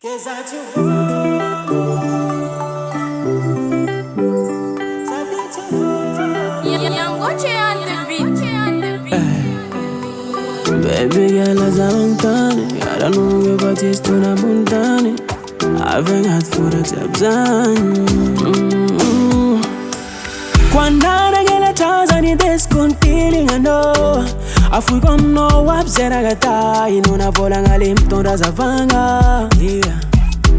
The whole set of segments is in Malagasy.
Baby girl, as I'm done, I don't know about this tune I'm done. I've had for the tabzan. Quando gela casa ni descontiling ano. Afu kom no wap zera gata inuna vola ngalim tonda zavanga. Yeah.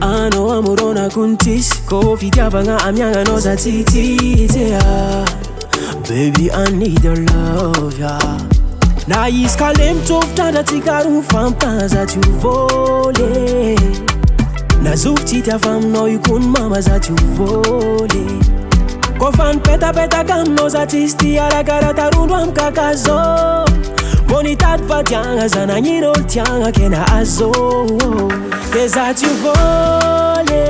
Ano amurona kuntis ko fitiavanga amyanga no za titi. Yeah. Baby, I need your love, yeah. Na iskalem toftada tikaru fampa za tu vole. Na zufti ta fam no yukun mama za tu vole. Kofan peta gam no za tisti ala garata rundwam kakazo. Bonitat vadianga zana nyiro tianga kena azo. Ke za tu vole.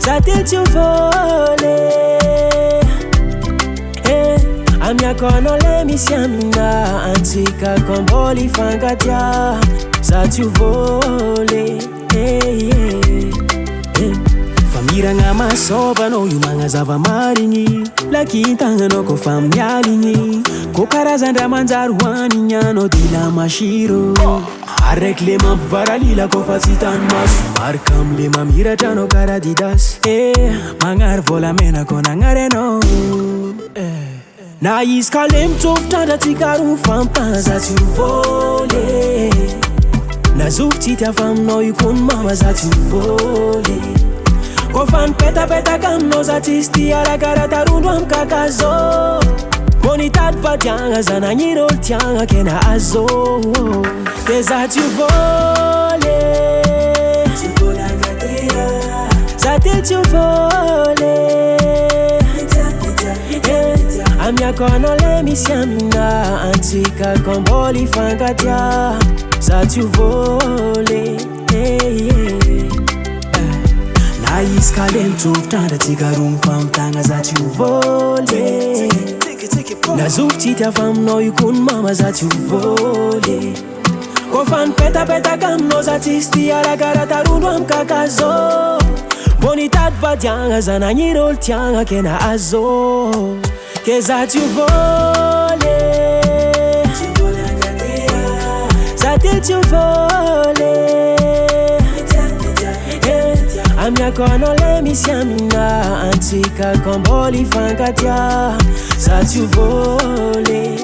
Za te tu vole. Amia kono le misiamina antika komboli fangatia za tu vole. Famira nga masoba no yumanga zava maringi lakitanga no ko famyalingi ko karazandra manjaruani nyano dila mashiro arek le mavaralila ko fasitan mas markam le mamira tano karadidas mangar vola mena kona ngareno na iskalem toftada tikaru fampa za tu vole. Na zufti ta fam no yukun mama za tu vole. Kofan peta gam no za tisti ala garata rundwam kakazo. Bonitat vadianga zana nyiro tianga kena azo. Ke za tu vole. Tu vola ngatira. Za te tu vole. Amia kono le misiamina antika komboli fangatia za tu vole. Na iskalem toftada tikarum fam tanga za tu vole. Na zufti ta fam no yukun mama za tu vole. Kofan peta gam no za tisti ala garata rundwam kakazo. Bonitat vadianga zana nyiro tianga kena azo. Ke za tu vole. Za te tu vole. Amia kono le misiamina antika komboli fangatia za tu vole.